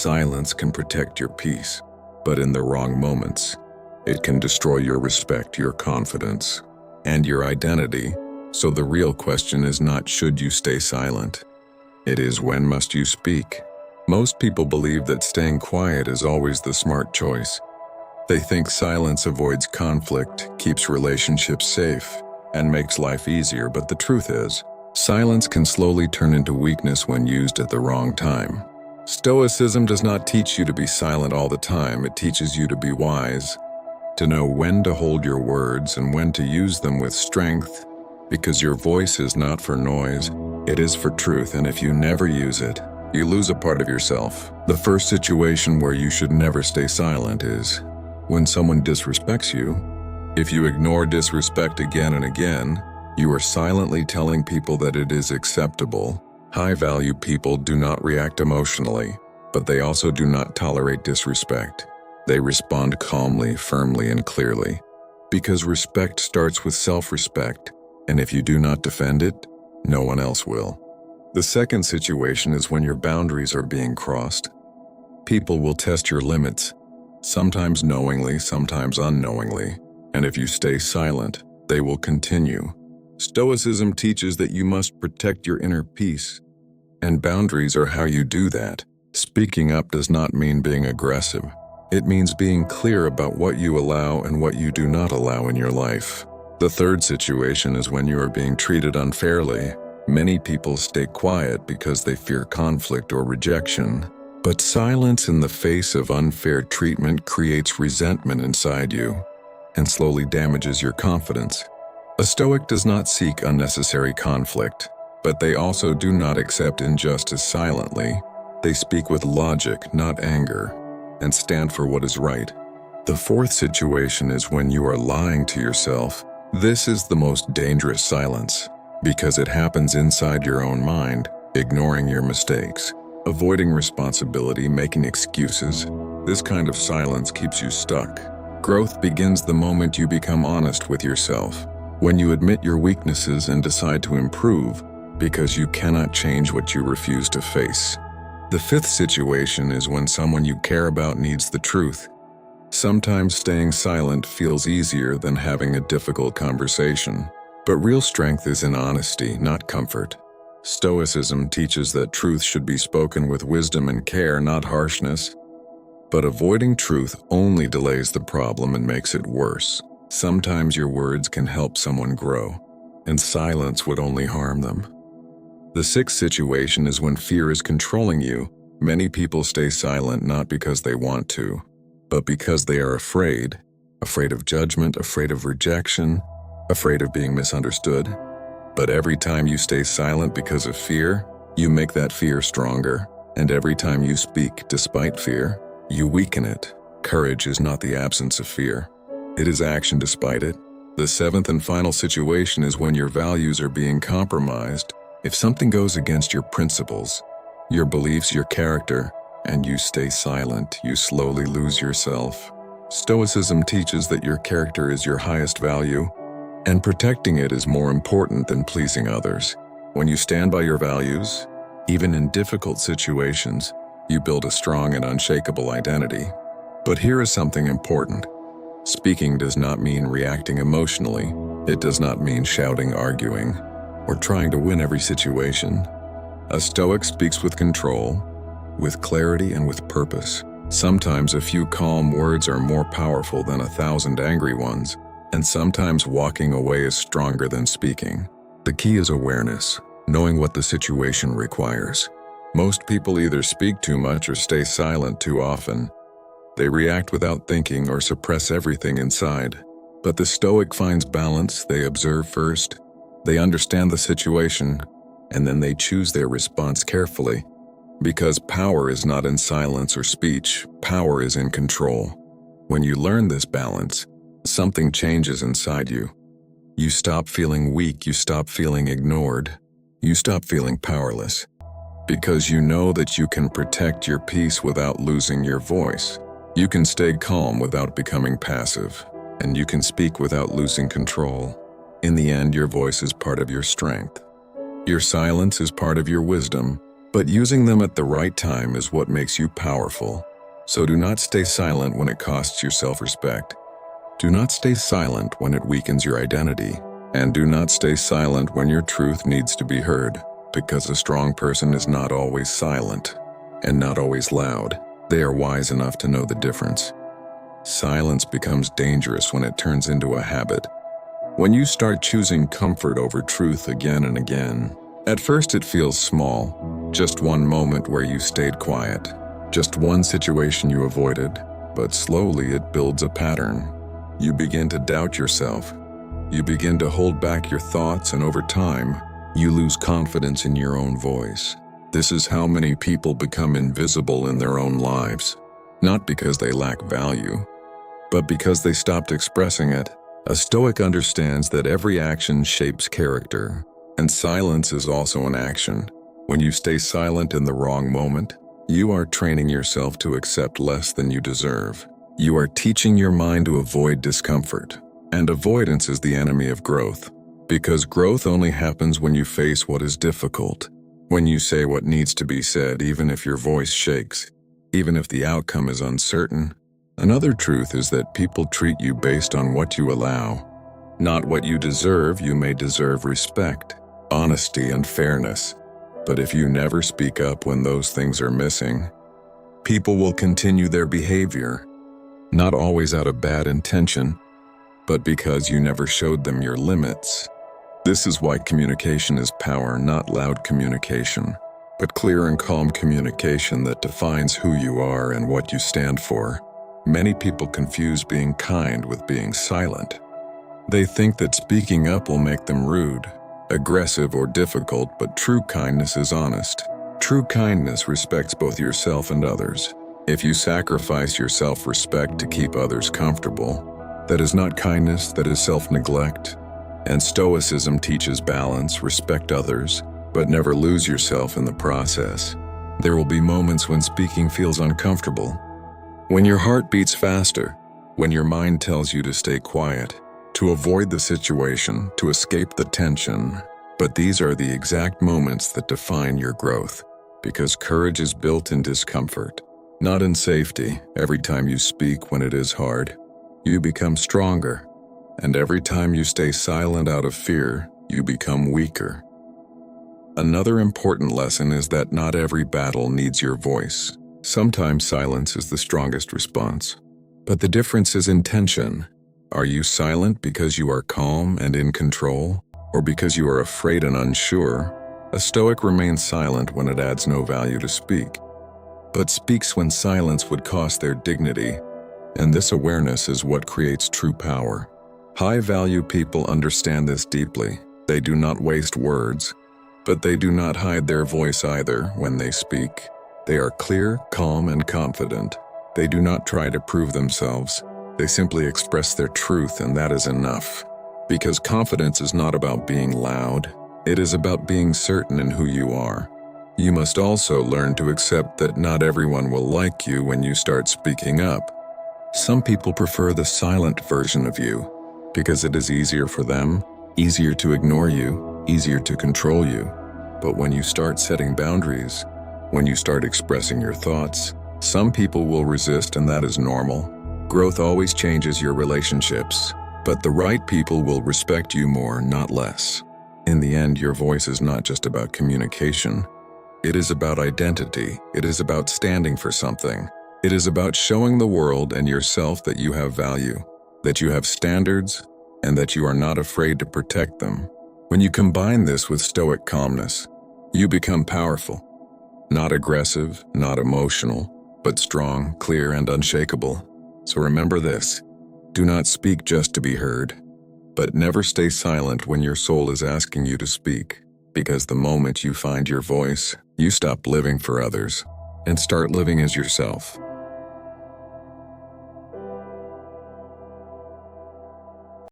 Silence can protect your peace, but in the wrong moments, it can destroy your respect, your confidence, and your identity. So the real question is not should you stay silent. It is when must you speak. Most people believe that staying quiet is always the smart choice. They think silence avoids conflict, keeps relationships safe, and makes life easier, but the truth is, silence can slowly turn into weakness when used at the wrong time. Stoicism does not teach you to be silent all the time. It teaches you to be wise, to know when to hold your words and when to use them with strength, because your voice is not for noise, it is for truth, and if you never use it, you lose a part of yourself. The first situation where you should never stay silent is when someone disrespects you. If you ignore disrespect again and again, you are silently telling people that it is acceptable. High-value people do not react emotionally, but they also do not tolerate disrespect. They respond calmly, firmly, and clearly. Because respect starts with self-respect, and if you do not defend it, no one else will. The second situation is when your boundaries are being crossed. People will test your limits, sometimes knowingly, sometimes unknowingly, and if you stay silent, they will continue. Stoicism teaches that you must protect your inner peace, and boundaries are how you do that. Speaking up does not mean being aggressive. It means being clear about what you allow and what you do not allow in your life. The third situation is when you are being treated unfairly. Many people stay quiet because they fear conflict or rejection. But silence in the face of unfair treatment creates resentment inside you and slowly damages your confidence. A Stoic does not seek unnecessary conflict, but they also do not accept injustice silently. They speak with logic, not anger, and stand for what is right. The fourth situation is when you are lying to yourself. This is the most dangerous silence, because it happens inside your own mind, ignoring your mistakes, avoiding responsibility, making excuses. This kind of silence keeps you stuck. Growth begins the moment you become honest with yourself, when you admit your weaknesses and decide to improve, because you cannot change what you refuse to face. The fifth situation is when someone you care about needs the truth. Sometimes staying silent feels easier than having a difficult conversation, but real strength is in honesty, not comfort. Stoicism teaches that truth should be spoken with wisdom and care, not harshness. But avoiding truth only delays the problem and makes it worse. Sometimes your words can help someone grow, and silence would only harm them. The sixth situation is when fear is controlling you. Many people stay silent not because they want to, but because they are afraid. Afraid of judgment, afraid of rejection, afraid of being misunderstood. But every time you stay silent because of fear, you make that fear stronger. And every time you speak despite fear, you weaken it. Courage is not the absence of fear. It is action despite it. The seventh and final situation is when your values are being compromised. If something goes against your principles, your beliefs, your character, and you stay silent, you slowly lose yourself. Stoicism teaches that your character is your highest value, and protecting it is more important than pleasing others. When you stand by your values, even in difficult situations, you build a strong and unshakable identity. But here is something important. Speaking does not mean reacting emotionally. It does not mean shouting, arguing, or trying to win every situation. A Stoic speaks with control, with clarity, and with purpose. Sometimes a few calm words are more powerful than 1,000 angry ones, and sometimes walking away is stronger than speaking. The key is awareness, knowing what the situation requires. Most people either speak too much or stay silent too often. They react without thinking or suppress everything inside. But the Stoic finds balance. They observe first, they understand the situation, and then they choose their response carefully. Because power is not in silence or speech, power is in control. When you learn this balance, something changes inside you. You stop feeling weak, you stop feeling ignored, you stop feeling powerless. Because you know that you can protect your peace without losing your voice. You can stay calm without becoming passive, and you can speak without losing control. In the end, your voice is part of your strength. Your silence is part of your wisdom, But using them at the right time is what makes you powerful. So do not stay silent when it costs you self-respect. Do not stay silent when it weakens your identity. And do not stay silent when your truth needs to be heard, because a strong person is not always silent and not always loud. They are wise enough to know the difference. Silence becomes dangerous when it turns into a habit. When you start choosing comfort over truth again and again. At first it feels small, just one moment where you stayed quiet, just one situation you avoided, but slowly it builds a pattern. You begin to doubt yourself. You begin to hold back your thoughts, and over time, you lose confidence in your own voice. This is how many people become invisible in their own lives, not because they lack value, but because they stopped expressing it. A Stoic understands that every action shapes character, and silence is also an action. When you stay silent in the wrong moment, you are training yourself to accept less than you deserve. You are teaching your mind to avoid discomfort. And avoidance is the enemy of growth, because growth only happens when you face what is difficult, when you say what needs to be said even if your voice shakes, even if the outcome is uncertain. Another truth is that people treat you based on what you allow, not what you deserve. You may deserve respect, honesty, and fairness, but if you never speak up when those things are missing, people will continue their behavior, not always out of bad intention, but because you never showed them your limits. This is why communication is power, not loud communication, but clear and calm communication that defines who you are and what you stand for. Many people confuse being kind with being silent. They think that speaking up will make them rude, aggressive, or difficult, but true kindness is honest. True kindness respects both yourself and others. If you sacrifice your self-respect to keep others comfortable, that is not kindness, that is self-neglect. And Stoicism teaches balance, respect others, but never lose yourself in the process. There will be moments when speaking feels uncomfortable, when your heart beats faster, when your mind tells you to stay quiet, to avoid the situation, to escape the tension. But these are the exact moments that define your growth, because courage is built in discomfort, not in safety. Every time you speak when it is hard, you become stronger, and every time you stay silent out of fear, you become weaker. Another important lesson is that not every battle needs your voice. Sometimes silence is the strongest response, but the difference is intention. Are you silent because you are calm and in control, or because you are afraid and unsure? A Stoic remains silent when it adds no value to speak, but speaks when silence would cost their dignity. And this awareness is what creates true power. High-value people understand this deeply. They do not waste words, but they do not hide their voice either when they speak. They are clear, calm, and confident. They do not try to prove themselves. They simply express their truth, and that is enough. Because confidence is not about being loud. It is about being certain in who you are. You must also learn to accept that not everyone will like you when you start speaking up. Some people prefer the silent version of you because it is easier for them, easier to ignore you, easier to control you. But when you start setting boundaries, when you start expressing your thoughts, some people will resist, and that is normal. Growth always changes your relationships, but the right people will respect you more, not less. In the end, your voice is not just about communication. It is about identity. It is about standing for something. It is about showing the world and yourself that you have value, that you have standards, and that you are not afraid to protect them. When you combine this with Stoic calmness, you become powerful. Not aggressive, not emotional, but strong, clear, and unshakable. So remember this: do not speak just to be heard, but never stay silent when your soul is asking you to speak, because the moment you find your voice, you stop living for others and start living as yourself.